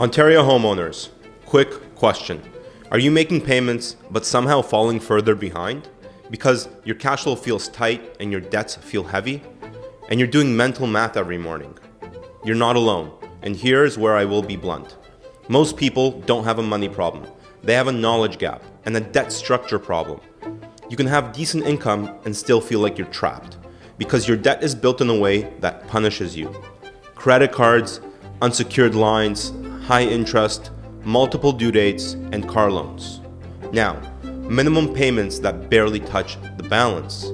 Ontario homeowners, quick question. Are you making payments but somehow falling further behind? Because your cash flow feels tight and your debts feel heavy? And you're doing mental math every morning? You're not alone, and here's where I will be blunt. Most people don't have a money problem. They have a knowledge gap and a debt structure problem. You can have decent income and still feel like you're trapped because your debt is built in a way that punishes you. Credit cards, unsecured lines, high interest, multiple due dates, and car loans. Now, minimum payments that barely touch the balance.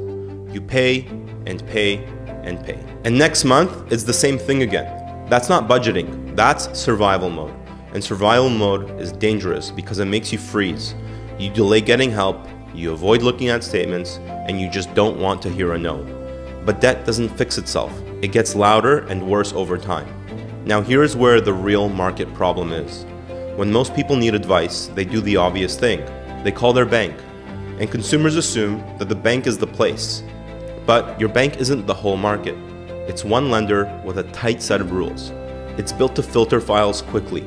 You pay and pay and pay. And next month, it's the same thing again. That's not budgeting, that's survival mode. And survival mode is dangerous because it makes you freeze. You delay getting help, you avoid looking at statements, and you just don't want to hear a no. But debt doesn't fix itself. It gets louder and worse over time. Now here's where the real market problem is. When most people need advice, they do the obvious thing. They call their bank. And consumers assume that the bank is the place. But your bank isn't the whole market. It's one lender with a tight set of rules. It's built to filter files quickly.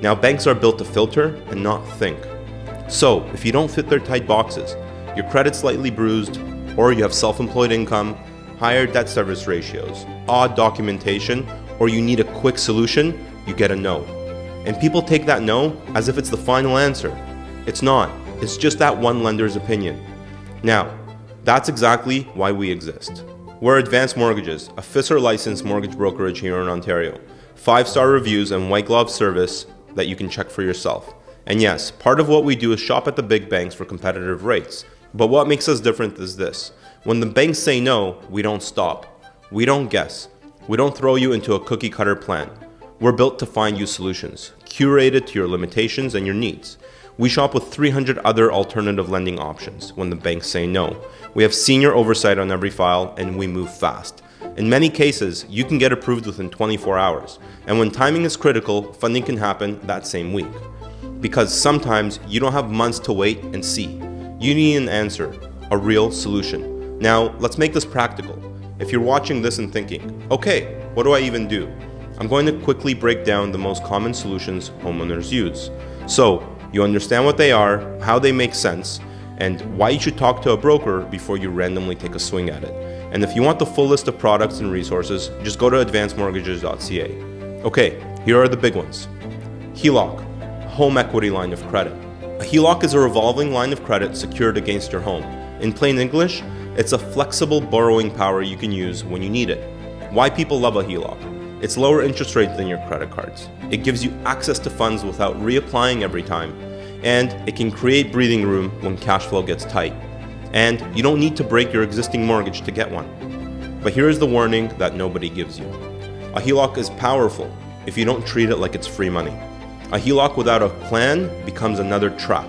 Now banks are built to filter and not think. So if you don't fit their tight boxes, your credit's slightly bruised, or you have self-employed income, higher debt service ratios, odd documentation, or you need a quick solution, you get a no. And people take that no as if it's the final answer. It's not. It's just that one lender's opinion. Now, that's exactly why we exist. We're Advanced Mortgages, a FISR licensed mortgage brokerage here in Ontario. 5-star reviews and white glove service that you can check for yourself. And yes, part of what we do is shop at the big banks for competitive rates. But what makes us different is this. When the banks say no, we don't stop. We don't guess. We don't throw you into a cookie cutter plan. We're built to find you solutions, curated to your limitations and your needs. We shop with 300 other alternative lending options when the banks say no. We have senior oversight on every file and we move fast. In many cases, you can get approved within 24 hours. And when timing is critical, funding can happen that same week. Because sometimes you don't have months to wait and see. You need an answer, a real solution. Now, let's make this practical. If you're watching this and thinking, okay, what do I even do? I'm going to quickly break down the most common solutions homeowners use. So, you understand what they are, how they make sense, and why you should talk to a broker before you randomly take a swing at it. And if you want the full list of products and resources, just go to advancedmortgages.ca. Okay, here are the big ones. HELOC, home equity line of credit. A HELOC is a revolving line of credit secured against your home. In plain English, it's a flexible borrowing power you can use when you need it. Why people love a HELOC? It's lower interest rates than your credit cards. It gives you access to funds without reapplying every time. And it can create breathing room when cash flow gets tight. And you don't need to break your existing mortgage to get one. But here's the warning that nobody gives you. A HELOC is powerful if you don't treat it like it's free money. A HELOC without a plan becomes another trap.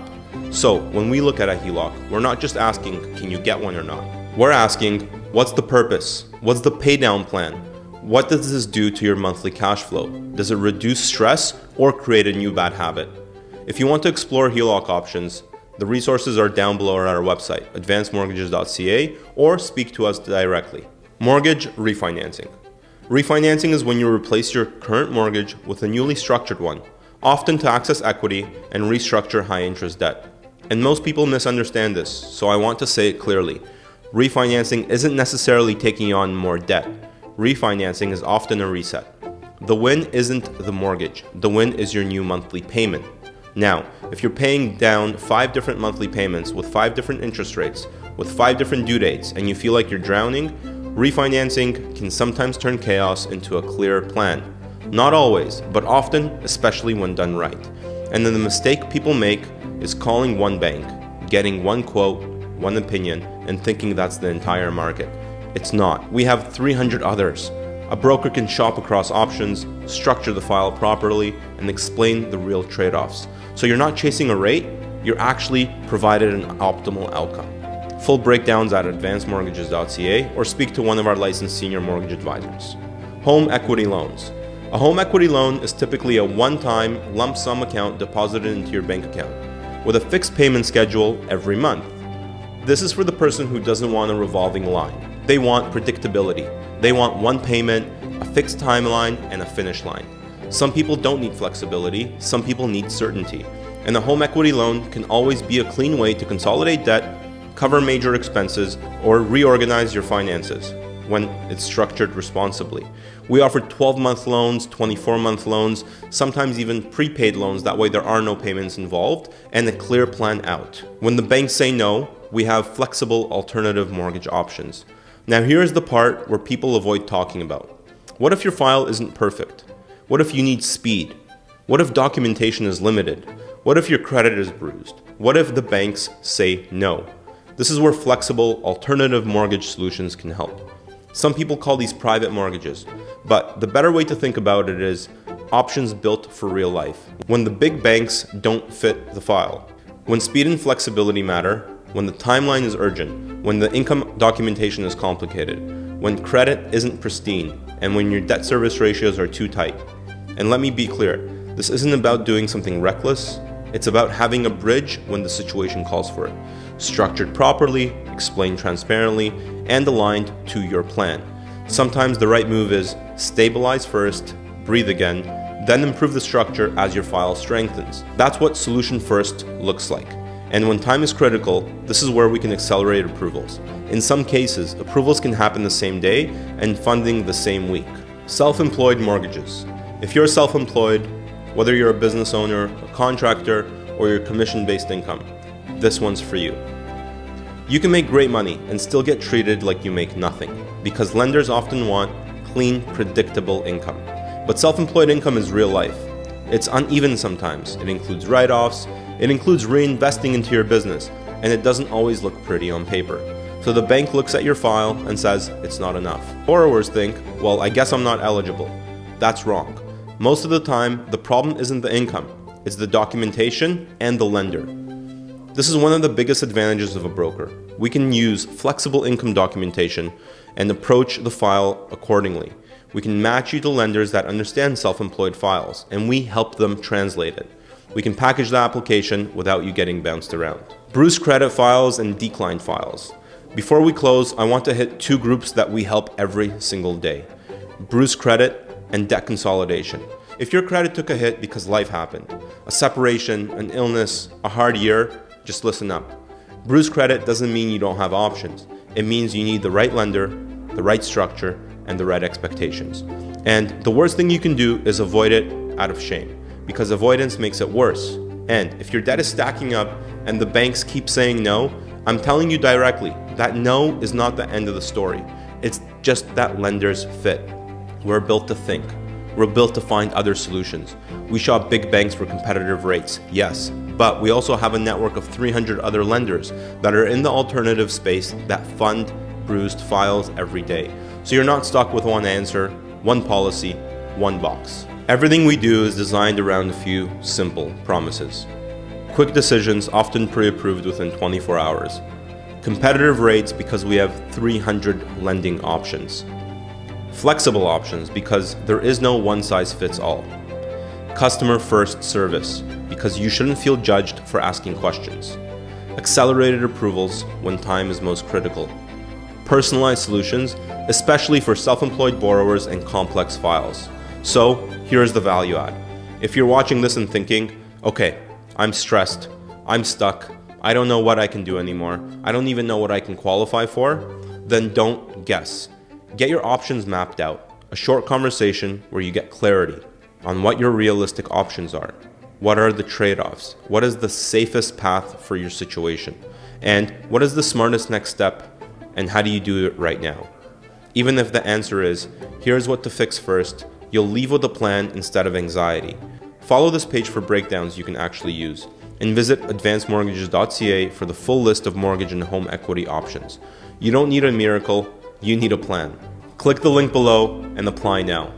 So when we look at a HELOC, we're not just asking, can you get one or not? We're asking, what's the purpose? What's the pay down plan? What does this do to your monthly cash flow? Does it reduce stress or create a new bad habit? If you want to explore HELOC options, the resources are down below at our website, advancedmortgages.ca, or speak to us directly. Mortgage refinancing. Refinancing is when you replace your current mortgage with a newly structured one, often to access equity and restructure high interest debt. And most people misunderstand this, so I want to say it clearly. Refinancing isn't necessarily taking on more debt. Refinancing is often a reset. The win isn't the mortgage. The win is your new monthly payment. Now, if you're paying down 5 different monthly payments with 5 different interest rates, with 5 different due dates, and you feel like you're drowning, refinancing can sometimes turn chaos into a clear plan. Not always, but often, especially when done right. And then the mistake people make is calling one bank, getting one quote, one opinion, and thinking that's the entire market. It's not. We have 300 others. A broker can shop across options, structure the file properly, and explain the real trade-offs. So you're not chasing a rate, you're actually provided an optimal outcome. Full breakdowns at advancedmortgages.ca or speak to one of our licensed senior mortgage advisors. Home equity loans. A home equity loan is typically a one-time lump sum account deposited into your bank account with a fixed payment schedule every month. This is for the person who doesn't want a revolving line. They want predictability. They want one payment, a fixed timeline, and a finish line. Some people don't need flexibility, some people need certainty. And a home equity loan can always be a clean way to consolidate debt, cover major expenses, or reorganize your finances when it's structured responsibly. We offer 12-month loans, 24-month loans, sometimes even prepaid loans. That way there are no payments involved and a clear plan out. When the banks say no, we have flexible alternative mortgage options. Now here's the part where people avoid talking about. What if your file isn't perfect? What if you need speed? What if documentation is limited? What if your credit is bruised? What if the banks say no? This is where flexible alternative mortgage solutions can help. Some people call these private mortgages, but the better way to think about it is options built for real life. When the big banks don't fit the file, when speed and flexibility matter, when the timeline is urgent, when the income documentation is complicated, when credit isn't pristine, and when your debt service ratios are too tight. And let me be clear, this isn't about doing something reckless, it's about having a bridge when the situation calls for it. Structured properly, explained transparently, and aligned to your plan. Sometimes the right move is stabilize first, breathe again, then improve the structure as your file strengthens. That's what solution first looks like. And when time is critical, this is where we can accelerate approvals. In some cases, approvals can happen the same day and funding the same week. Self-employed mortgages. If you're self-employed, whether you're a business owner, a contractor, or your commission-based income, this one's for you. You can make great money and still get treated like you make nothing, because lenders often want clean, predictable income. But self-employed income is real life. It's uneven sometimes. It includes write-offs, it includes reinvesting into your business, and it doesn't always look pretty on paper. So the bank looks at your file and says it's not enough. Borrowers think, well, I guess I'm not eligible. That's wrong. Most of the time, the problem isn't the income, it's the documentation and the lender. This is one of the biggest advantages of a broker. We can use flexible income documentation and approach the file accordingly. We can match you to lenders that understand self-employed files, and we help them translate it. We can package the application without you getting bounced around. Bruised credit files and declined files. Before we close, I want to hit two groups that we help every single day. Bruised credit and debt consolidation. If your credit took a hit because life happened, a separation, an illness, a hard year, just listen up. Bruised credit doesn't mean you don't have options. It means you need the right lender, the right structure, and the right expectations. And the worst thing you can do is avoid it out of shame, because avoidance makes it worse. And if your debt is stacking up and the banks keep saying no, I'm telling you directly, that no is not the end of the story. It's just that lenders fit. We're built to think. We're built to find other solutions. We shop big banks for competitive rates, yes, but we also have a network of 300 other lenders that are in the alternative space that fund bruised files every day. So you're not stuck with one answer, one policy, one box. Everything we do is designed around a few simple promises. Quick decisions, often pre-approved within 24 hours. Competitive rates because we have 300 lending options. Flexible options because there is no one-size-fits-all. Customer-first service because you shouldn't feel judged for asking questions. Accelerated approvals when time is most critical. Personalized solutions, especially for self-employed borrowers and complex files. So here's the value add. If you're watching this and thinking, okay, I'm stressed, I'm stuck, I don't know what I can do anymore, I don't even know what I can qualify for, then don't guess. Get your options mapped out. A short conversation where you get clarity on what your realistic options are. What are the trade-offs? What is the safest path for your situation? And what is the smartest next step? And how do you do it right now? Even if the answer is, here's what to fix first, you'll leave with a plan instead of anxiety. Follow this page for breakdowns you can actually use. And visit advancedmortgages.ca for the full list of mortgage and home equity options. You don't need a miracle, you need a plan. Click the link below and apply now.